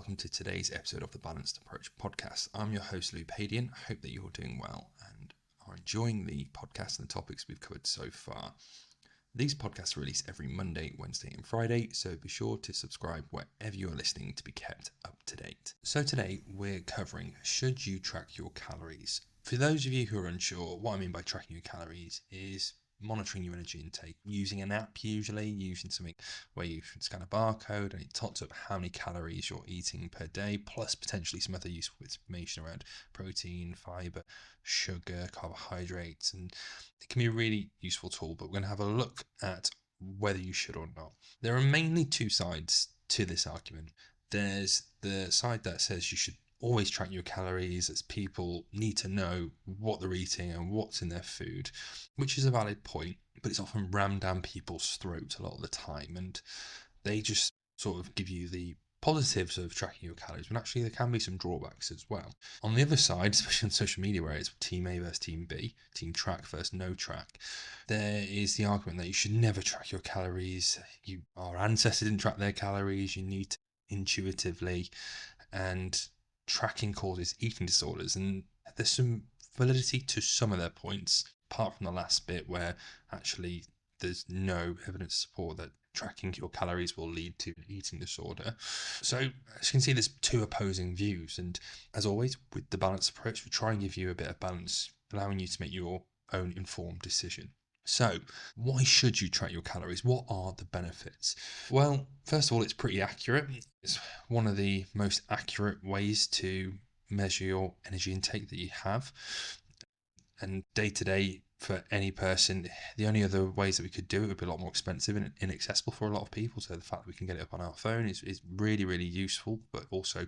welcome to today's episode of the Balanced Approach podcast. I'm your host, Louis Padian. I hope that you're doing well and are enjoying the podcast and the topics we've covered so far. These podcasts are released every Monday, Wednesday and Friday, so be sure to subscribe wherever you are listening to be kept up to date. So today we're covering, should you track your calories? For those of you who are unsure, what I mean by tracking your calories is monitoring your energy intake, using an app usually, using something where you can scan a barcode and it tots up how many calories you're eating per day, plus potentially some other useful information around protein, fiber, sugar, carbohydrates, and it can be a really useful tool, but we're going to have a look at whether you should or not. There are mainly two sides to this argument. There's the side that says you should always track your calories, as people need to know what they're eating and what's in their food, which is a valid point, but it's often rammed down people's throats a lot of the time, and they just sort of give you the positives of tracking your calories, but actually there can be some drawbacks as well. On the other side, especially on social media where it's team A versus team B, team track versus no track, there is the argument that you should never track your calories. Our ancestors didn't track their calories, you need to intuitively, and tracking causes eating disorders, and there's some validity to some of their points, apart from the last bit where actually there's no evidence to support that tracking your calories will lead to an eating disorder. So as you can see, there's two opposing views, and as always with the balanced approach, we try and give you a bit of balance, allowing you to make your own informed decision. So why should you track your calories? What are the benefits? Well, first of all, it's pretty accurate. It's one of the most accurate ways to measure your energy intake that you have. And day to day, for any person, the only other ways that we could do it would be a lot more expensive and inaccessible for a lot of people. So the fact that we can get it up on our phone is really, really useful, but also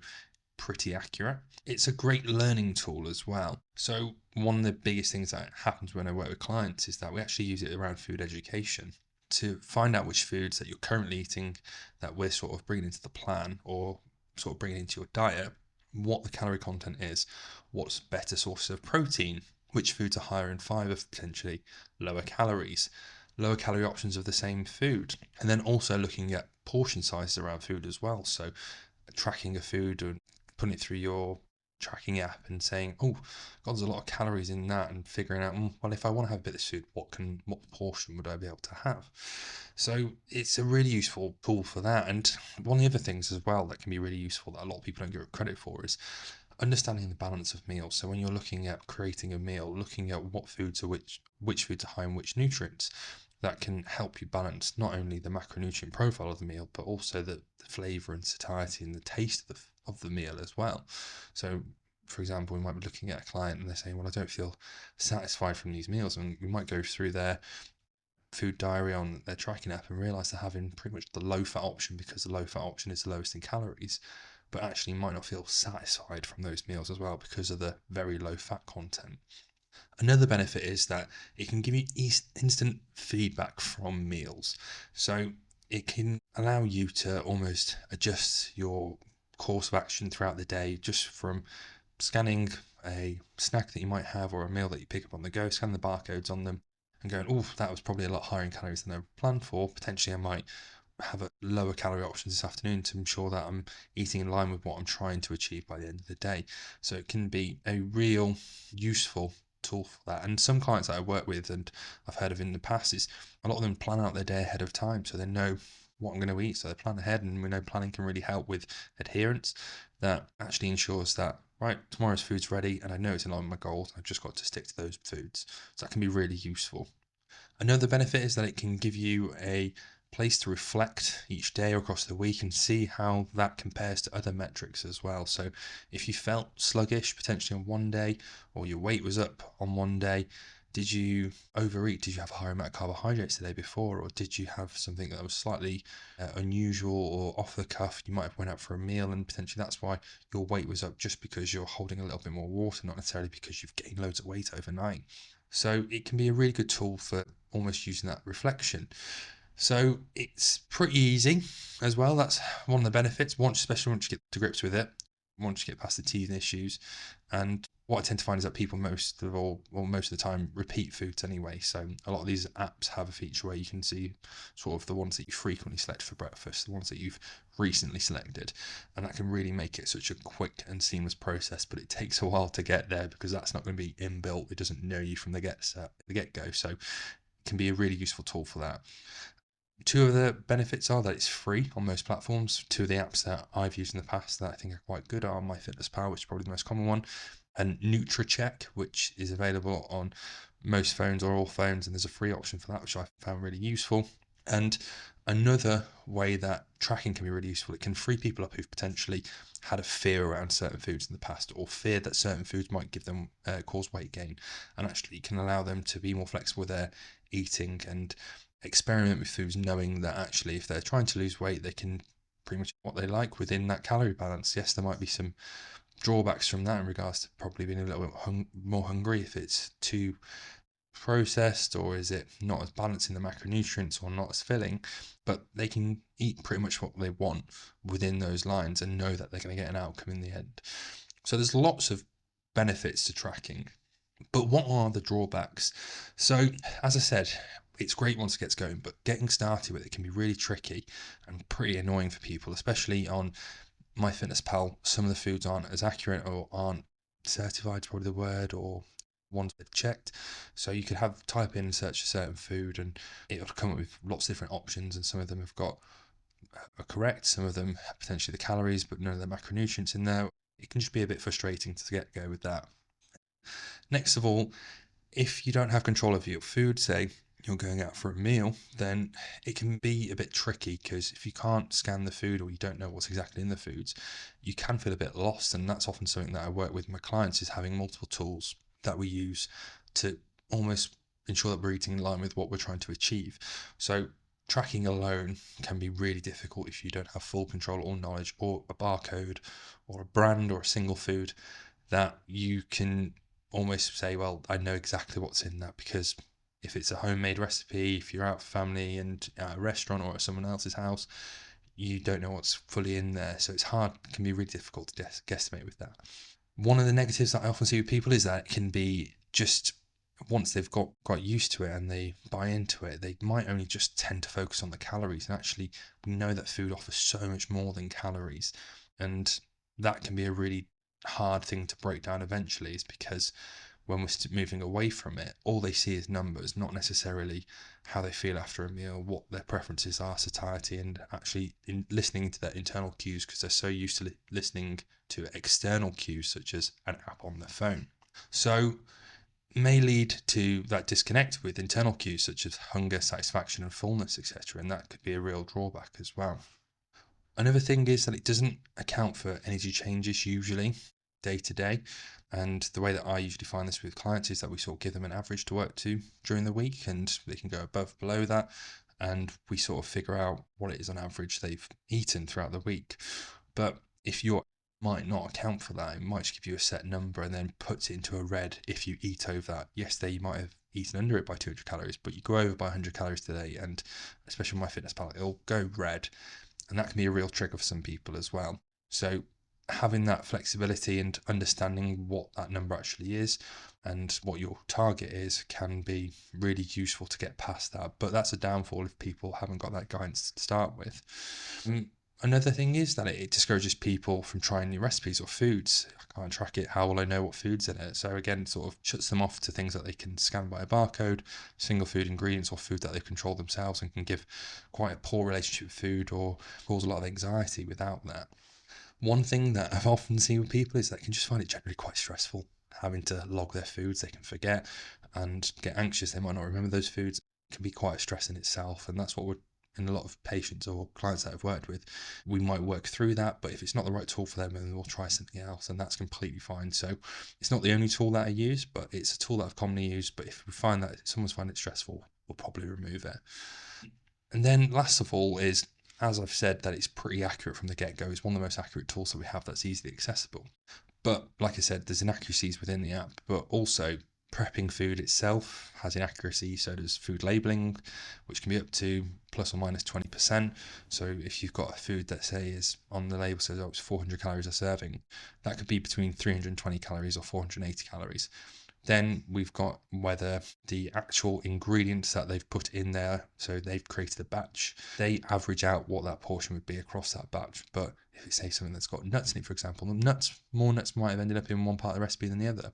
pretty accurate. It's a great learning tool as well. So one of the biggest things that happens when I work with clients is that we actually use it around food education to find out which foods that you're currently eating that we're sort of bringing into the plan or sort of bringing into your diet, what the calorie content is, what's better sources of protein, which foods are higher in fiber, potentially lower calories, lower calorie options of the same food, and then also looking at portion sizes around food as well. So tracking a food and putting it through your tracking app and saying, oh God, there's a lot of calories in that, and figuring out, well, if I want to have a bit of this food, what portion would I be able to have? So it's a really useful tool for that. And one of the other things as well that can be really useful that a lot of people don't give credit for is understanding the balance of meals. So when you're looking at creating a meal, looking at what foods are which foods are high in which nutrients, that can help you balance not only the macronutrient profile of the meal, but also the flavour and satiety and the taste of the meal as well. So, for example, we might be looking at a client and they're saying, well, I don't feel satisfied from these meals. And we might go through their food diary on their tracking app and realise they're having pretty much the low-fat option because the low-fat option is the lowest in calories, but actually might not feel satisfied from those meals as well because of the very low fat content. Another benefit is that it can give you instant feedback from meals. So it can allow you to almost adjust your course of action throughout the day just from scanning a snack that you might have or a meal that you pick up on the go, scan the barcodes on them and going, oh, that was probably a lot higher in calories than I planned for. Potentially I might have a lower calorie options this afternoon to ensure that I'm eating in line with what I'm trying to achieve by the end of the day. So it can be a real useful tool for that. And some clients that I work with and I've heard of in the past is a lot of them plan out their day ahead of time so they know what I'm going to eat, so they plan ahead, and we know planning can really help with adherence. That actually ensures that, right, tomorrow's food's ready and I know it's in line with my goals, I've just got to stick to those foods. So that can be really useful. Another benefit is that it can give you a place to reflect each day or across the week and see how that compares to other metrics as well. So if you felt sluggish potentially on one day, or your weight was up on one day, did you overeat? Did you have a higher amount of carbohydrates the day before? Or did you have something that was slightly unusual or off the cuff? You might have went out for a meal and potentially that's why your weight was up, just because you're holding a little bit more water, not necessarily because you've gained loads of weight overnight. So it can be a really good tool for almost using that reflection. So it's pretty easy as well. That's one of the benefits, especially once you get to grips with it, once you get past the teething issues. And what I tend to find is that people most of the time repeat foods anyway. So a lot of these apps have a feature where you can see sort of the ones that you frequently select for breakfast, the ones that you've recently selected, and that can really make it such a quick and seamless process. But it takes a while to get there because that's not going to be inbuilt. It doesn't know you from the get go. So it can be a really useful tool for that. Two of the benefits are that it's free on most platforms. Two of the apps that I've used in the past that I think are quite good are MyFitnessPal, which is probably the most common one, and NutriCheck, which is available on most phones or all phones, and there's a free option for that, which I found really useful. And another way that tracking can be really useful, it can free people up who've potentially had a fear around certain foods in the past, or fear that certain foods might give them cause weight gain, and actually can allow them to be more flexible with their eating and experiment with foods, knowing that actually if they're trying to lose weight, they can pretty much what they like within that calorie balance. Yes, there might be some drawbacks from that in regards to probably being a little bit more hungry if it's too processed, or is it not as balanced in the macronutrients or not as filling, but they can eat pretty much what they want within those lines and know that they're going to get an outcome in the end. So there's lots of benefits to tracking. But what are the drawbacks? So, as I said, it's great once it gets going, but getting started with it can be really tricky and pretty annoying for people, especially on MyFitnessPal. Some of the foods aren't as accurate or aren't certified, is probably the word, or ones they've checked. So you could type in and search a certain food and it'll come up with lots of different options, and some of them are correct, some of them have potentially the calories, but none of the macronutrients in there. It can just be a bit frustrating to get go with that. Next of all, if you don't have control of your food, say you're going out for a meal, then it can be a bit tricky, because if you can't scan the food or you don't know what's exactly in the foods, you can feel a bit lost. And that's often something that I work with my clients, is having multiple tools that we use to almost ensure that we're eating in line with what we're trying to achieve. So tracking alone can be really difficult if you don't have full control or knowledge, or a barcode or a brand or a single food that you can almost say, well, I know exactly what's in that, because if it's a homemade recipe, if you're out for family and at a restaurant or at someone else's house, you don't know what's fully in there. So it's hard, it can be really difficult to guesstimate with that. One of the negatives that I often see with people is that it can be just, once they've got used to it and they buy into it, they might only just tend to focus on the calories. And actually, we know that food offers so much more than calories. And that can be a really hard thing to break down eventually, is because when we're moving away from it, all they see is numbers, not necessarily how they feel after a meal, what their preferences are, satiety, and actually listening to their internal cues, because they're so used to listening to external cues such as an app on their phone. So may lead to that disconnect with internal cues such as hunger, satisfaction, and fullness, etc. And that could be a real drawback as well. Another thing is that it doesn't account for energy changes usually day to day. And the way that I usually find this with clients is that we sort of give them an average to work to during the week, and they can go above, below that. And we sort of figure out what it is on average they've eaten throughout the week. But if you might not account for that, it might just give you a set number and then puts it into a red if you eat over that. Yesterday you might have eaten under it by 200 calories, but you go over by 100 calories today, and especially on MyFitnessPal, it'll go red. And that can be a real trigger for some people as well. So having that flexibility and understanding what that number actually is and what your target is can be really useful to get past that. But that's a downfall if people haven't got that guidance to start with. Another thing is that it discourages people from trying new recipes or foods. I can't track it. How will I know what food's in it? So again, sort of shuts them off to things that they can scan by a barcode, single food ingredients, or food that they control themselves, and can give quite a poor relationship with food or cause a lot of anxiety without that. One thing that I've often seen with people is that they can just find it generally quite stressful, having to log their foods. They can forget and get anxious. They might not remember those foods. It can be quite a stress in itself, and that's what in a lot of patients or clients that I've worked with, we might work through that, but if it's not the right tool for them, then we'll try something else, and that's completely fine. So it's not the only tool that I use, but it's a tool that I've commonly used. But if we find that someone's finding it stressful, we'll probably remove it. And then last of all is, as I've said, that it's pretty accurate from the get-go. It's one of the most accurate tools that we have that's easily accessible. But like I said, there's inaccuracies within the app, but also Prepping food itself has inaccuracy, so does food labeling, which can be up to plus or minus 20%. So if you've got a food that say is on the label says, oh, it's 400 calories a serving, that could be between 320 calories or 480 calories. Then we've got whether the actual ingredients that they've put in there, so they've created a batch, they average out what that portion would be across that batch. But if it's say something that's got nuts in it, for example, more nuts might have ended up in one part of the recipe than the other,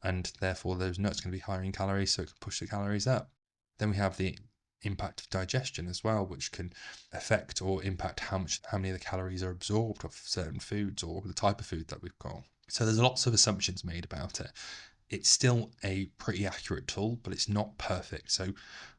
and therefore those nuts can be higher in calories, so it can push the calories up. Then we have the impact of digestion as well, which can affect or impact how many of the calories are absorbed of certain foods or the type of food that we've got. So there's lots of assumptions made about it. It's still a pretty accurate tool, but it's not perfect. So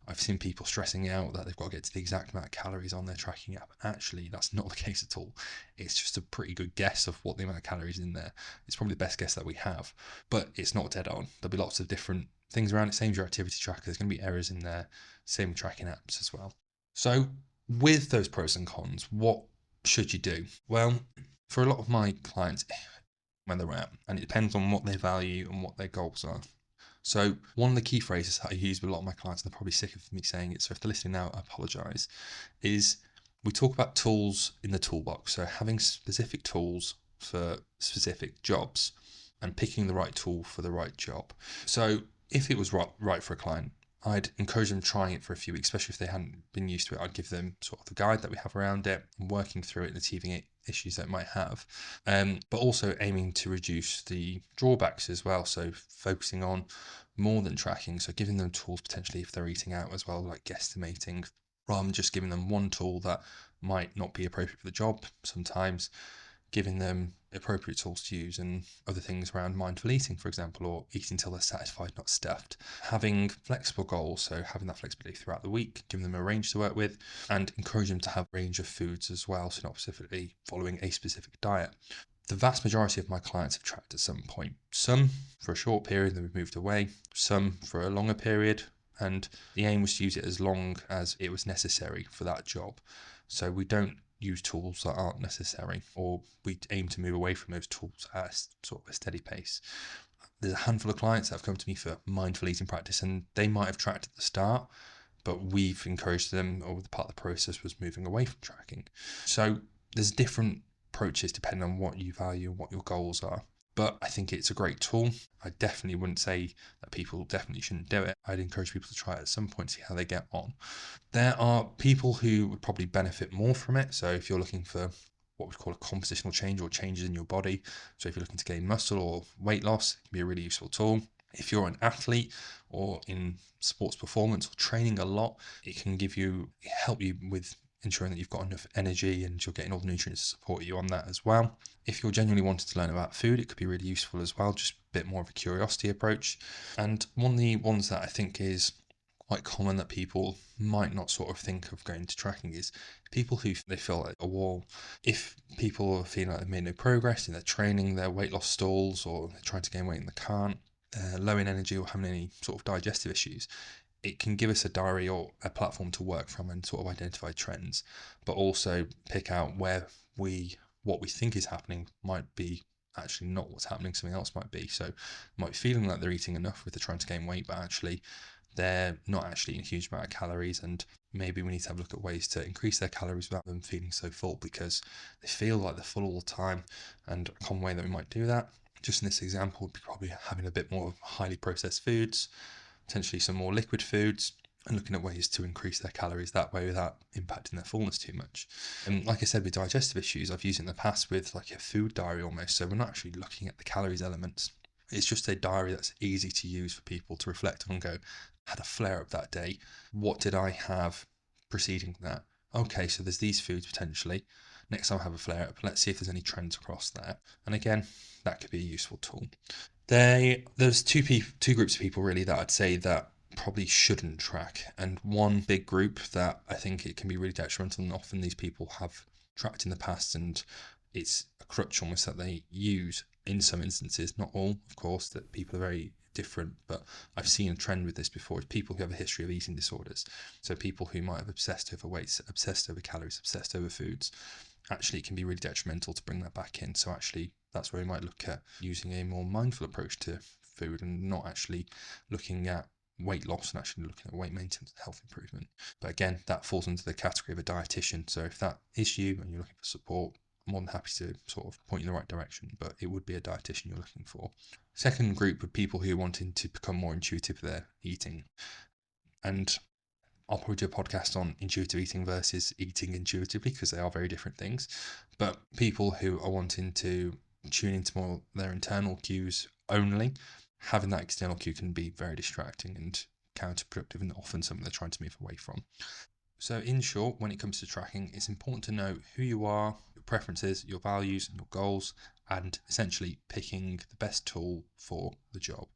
I've seen people stressing out that they've got to get to the exact amount of calories on their tracking app. Actually, that's not the case at all. It's just a pretty good guess of what the amount of calories in there. It's probably the best guess that we have, but it's not dead on. There'll be lots of different things around it. Same as your activity tracker. There's going to be errors in there. Same with tracking apps as well. So with those pros and cons, what should you do? Well, for a lot of my clients, where they're at, and it depends on what they value and what their goals are. So one of the key phrases that I use with a lot of my clients, and they're probably sick of me saying it, so if they're listening now, I apologise, is we talk about tools in the toolbox. So having specific tools for specific jobs and picking the right tool for the right job. So if it was right for a client, I'd encourage them trying it for a few weeks, especially if they hadn't been used to it. I'd give them sort of the guide that we have around it and working through it and achieving it, issues that it might have, but also aiming to reduce the drawbacks as well. So focusing on more than tracking, so giving them tools potentially if they're eating out as well, like guesstimating, rather than just giving them one tool that might not be appropriate for the job. Sometimes giving them appropriate tools to use and other things around mindful eating, for example, or eating until they're satisfied, not stuffed. Having flexible goals, so having that flexibility throughout the week, giving them a range to work with, and encouraging them to have a range of foods as well, so not specifically following a specific diet. The vast majority of my clients have tracked at some point. Some for a short period, then we've moved away. Some for a longer period, and the aim was to use it as long as it was necessary for that job. So we don't use tools that aren't necessary, or we aim to move away from those tools at sort of a steady pace. There's a handful of clients that have come to me for mindful eating practice, and they might have tracked at the start, but we've encouraged them, or the part of the process was moving away from tracking. So there's different approaches depending on what you value and what your goals are. But I think it's a great tool. I definitely wouldn't say that people definitely shouldn't do it. I'd encourage people to try it at some point, see how they get on. There are people who would probably benefit more from it. So if you're looking for what we call a compositional change or changes in your body, so if you're looking to gain muscle or weight loss, it can be a really useful tool. If you're an athlete or in sports performance or training a lot, it can help you with ensuring that you've got enough energy and you're getting all the nutrients to support you on that as well. If you're genuinely wanting to learn about food, it could be really useful as well, just a bit more of a curiosity approach. And one of the ones that I think is quite common that people might not sort of think of going to tracking is people who they feel like a wall. If people are feeling like they've made no progress in their training, their weight loss stalls, or they're trying to gain weight and they can't, low in energy or having any sort of digestive issues, it can give us a diary or a platform to work from and sort of identify trends, but also pick out what we think is happening might be actually not what's happening, something else might be. So might be feeling like they're eating enough with the trying to gain weight, but actually they're not actually eating a huge amount of calories, and maybe we need to have a look at ways to increase their calories without them feeling so full because they feel like they're full all the time. And a common way that we might do that, just in this example, would be probably having a bit more highly processed foods, potentially some more liquid foods, and looking at ways to increase their calories that way without impacting their fullness too much. And like I said, with digestive issues, I've used it in the past with like a food diary almost. So we're not actually looking at the calories elements. It's just a diary that's easy to use for people to reflect on and go, I had a flare up that day. What did I have preceding that? Okay, so there's these foods potentially. Next time I have a flare up, let's see if there's any trends across there. And again, that could be a useful tool. There's two groups of people really that I'd say that probably shouldn't track, and one big group that I think it can be really detrimental, and often these people have tracked in the past and it's a crutch almost that they use in some instances, not all of course, that people are very different, but I've seen a trend with this before, is people who have a history of eating disorders. So people who might have obsessed over weight, obsessed over calories, obsessed over foods, actually it can be really detrimental to bring that back in. So actually that's where we might look at using a more mindful approach to food and not actually looking at weight loss and actually looking at weight maintenance and health improvement. But again, that falls into the category of a dietitian. So if that is you and you're looking for support, I'm more than happy to sort of point you in the right direction, but it would be a dietitian you're looking for. Second group of people who are wanting to become more intuitive with their eating. And I'll probably do a podcast on intuitive eating versus eating intuitively because they are very different things. But people who are wanting to tune into more their internal cues only, having that external cue can be very distracting and counterproductive and often something they're trying to move away from. So in short, when it comes to tracking, it's important to know who you are, your preferences, your values and your goals, and essentially picking the best tool for the job.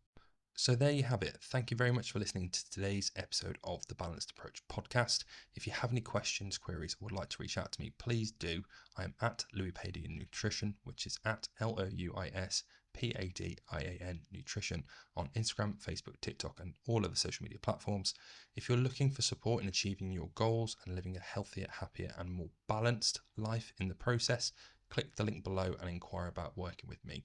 So there you have it. Thank you very much for listening to today's episode of the Balanced Approach podcast. If you have any questions, queries, or would like to reach out to me, please do. I am at Louis Padian Nutrition, which is at LOUISPADIAN Nutrition on Instagram, Facebook, TikTok, and all other social media platforms. If you're looking for support in achieving your goals and living a healthier, happier, and more balanced life in the process, click the link below and inquire about working with me.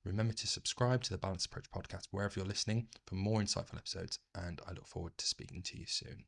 Remember to subscribe to the Balanced Approach podcast wherever you're listening for more insightful episodes, and I look forward to speaking to you soon.